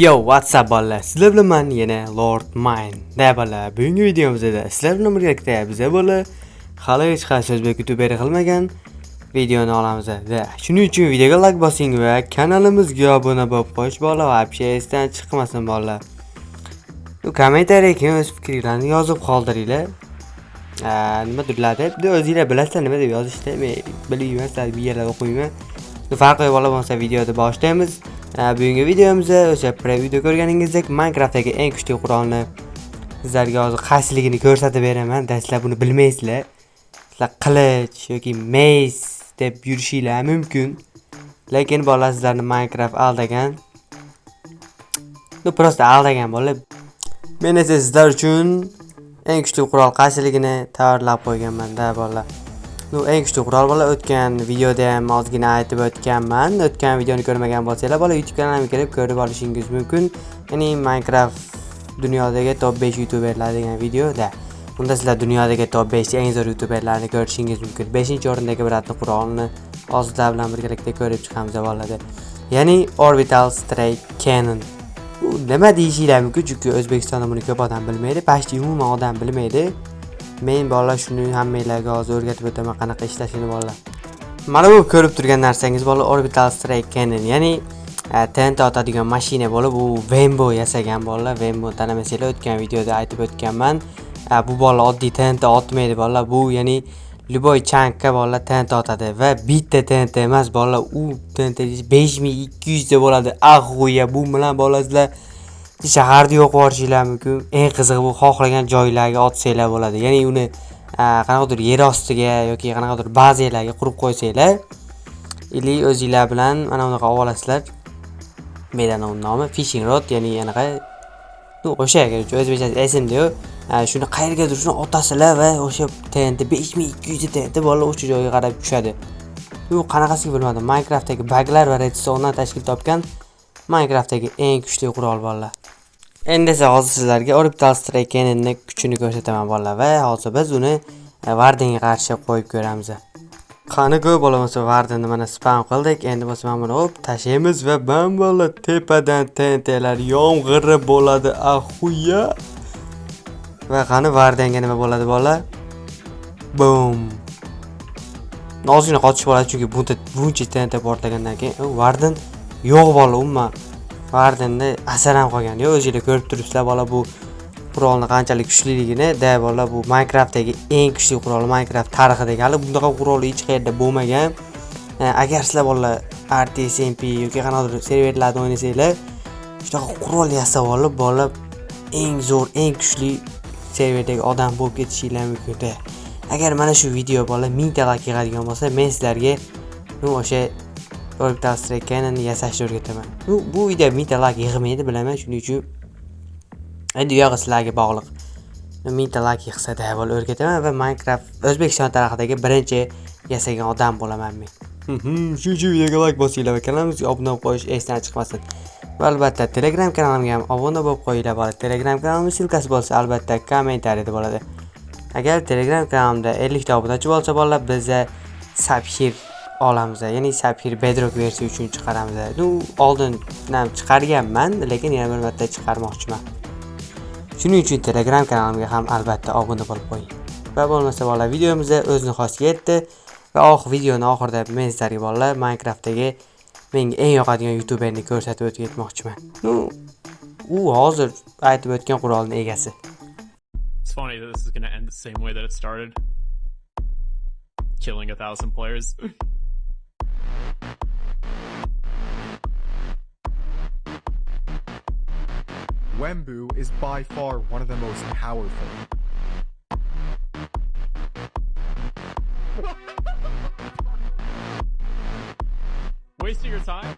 Yo, what's up bolalar? Sizlar bilan men yana Lord Mine. Da bolalar, bugungi videomizda sizlar bilan birgalikda biza bola hali hech qaysi o'zbek youtuberi qilmagan videoni olamiz. Va shuning uchun videoga like bosing va kanalimizga obuna bo'lib qo'yish bola va вообще esdan chiqmasin bolalar. Kommentariyaga keyin o'z fikringizni yozib qoldiringlar. Nima deyiladi? O'zingizlar bilasizlar nima deb yozishni, men bilmayman, sizlar bu yerlarda o'qiyman. Farqi bola bo'lsa videoni boshlaymiz. Bugungi videomizda o'sha previewda ko'rganingizdek Minecraftdagi eng kuchli qurolni sizlarga hozir qaysiligini ko'rsatib beraman. Sizlar buni bilmaysizlar. Sizlar qilich yoki mace deb yurishinglar mumkin. Lekin bolalar sizlarni Minecraft aldagan. Prosta aldagan bolalar. Men esa sizlar uchun eng kuchli qurol qaysiligini tayyorlab qo'yganman-da bolalar. Eng kuchli qurol bola o'tgan videoda ham ozgina aytib o'tganman. O'tgan videoni ko'rmagan bo'lsanglar, bola YouTube kanalimga kirib ko'rib olishingiz mumkin. Ya'ni Minecraft dunyodagi top 5 youtuberlar degan videoda. Unda sizlar dunyodagi top 5 eng zo'r youtuberlarni ko'rishingiz mumkin. 5-o'rindagi biratni qurolni hozirda bilan birgalikda ko'rib chiqamiz bolalar. Ya'ni Orbital Strike Cannon. Bu nima deyishinglar mumkin, chunki O'zbekistonda buni ko'p odam bilmaydi, pashti umuman odam bilmaydi. Men bolalar shuni hammanglarga hozir o'rgatib o'taman qanaqa ishlashini bolalar. Mana bu ko'rib turgan narsangiz bolalar Orbital Strike Cannon, ya'ni TNT otadigan mashina bo'lib, bu Wembo yasagan bolalar. Wembo tanimasanglar o'tgan videoda aytib o'tganman. Bu bolalar oddiy TNT otmaydi bolalar. Bu ya'ni Luboy chankka bolalar TNT otadi va bitta TNT emas bolalar, u TNT 5200 ta bo'ladi. Ag'uya bu bilan bolalar shaharda yo'q borishinglar mumkin. Eng qizig'i bu xohlagan joylarga otsanglar bo'ladi. Ya'ni uni qanaqadir yer ostiga yoki qanaqadir bazalarga qurib qo'ysanglar, ili o'zingizlar bilan mana bunaqa olasizlar. Medan nomi fishing rod, ya'ni anaqa o'sha o'zbekcha esimda-yu. Shuni qayergadir shuni otasizlar va o'sha TNT 5200 TNT bolalar o'sha joyga qarab tushadi. Bu qanaqasiga bilmadim. Minecraftdagi buglar va redstone'dan tashkil topgan Minecraftdagi eng kuchli qurol bolalar. Endi esa hozir sizlarga Orbital Strike Cannonning kuchini ko'rsataman bolalar va hozir biz uni Wardenga qarshi qo'yib ko'ramiz. Qani ko'p bo'lmasa Wardenni mana spam qildik. Endi bo'lsa mana buni hop tashlaymiz va bolalar tepadan TNTlar yomg'iri bo'ladi. Ahuya. Va qani Wardenga nima bo'ladi bolalar? Boom. Ozgina qochish bo'ladi chunki buncha TNT portlagandan keyin Warden yo'q bola umuman. Wardenni asar ham qolgan. Yo, o'zingizlar ko'rib turibsizlar bola bu qurolni qanchalik kuchliligini. Da bola bu Minecraftdagi eng kuchli qurol Minecraft tarixidagi. Hali bundaqa qurol hech qayerda bo'lmagan. Agar sizlar bola RTSMP yoki qanaqadir serverlarda o'ynasanglar, shunaqa qurol yasab olib bola eng zo'r, eng kuchli serverdagi odam bo'lib ketishinglar mumkin. Agar mana shu video bola 1000 ta like yig'adigan bo'lsa, men sizlarga o'sha Orbital Strike Cannonni yasashni o'rgataman. Bu video 1000 ta like yig'maydi, bilaman, shuning uchun endi yog'i sizlarga bog'liq. 1000 ta like yig'sa da bo'l o'rgataman va Minecraft O'zbekiston tarixidagi birinchi yasagan odam bo'laman men. Shu videoga like bosinglar va kanalimizga obuna bo'lib qo'yish esdan chiqmasin. Va albatta Telegram kanalimga ham obuna bo'lib qo'yinglar bola. Telegram kanalimning silkasi bo'lsa albatta kommentariyada bo'ladi. Agar Telegram kanalimda 50 ta obunachi bo'lsa bolalar, bizga Sapphire olamiz. Ya'ni Sapphire Bedrock versiya uchun chiqaramiz. Oldin ham chiqarganman, lekin yana bir marta chiqarmoqchiman. Shuning uchun Telegram kanalimga ham albatta obuna bo'lib qo'ying. Va bo'lmasa bolalar, videomizda o'z nihoyasiga yetdi va videoni oxirida men sizlarga bolalar Minecraftdagi menga eng yoqadigan youtuberni ko'rsatib o'tib ketmoqchiman. U hozir aytib o'tgan qurolning egasi. It's funny that this is going to end the same way that it started. Killing 1,000 players. Wembu is by far one of the most powerful. Wasting your time?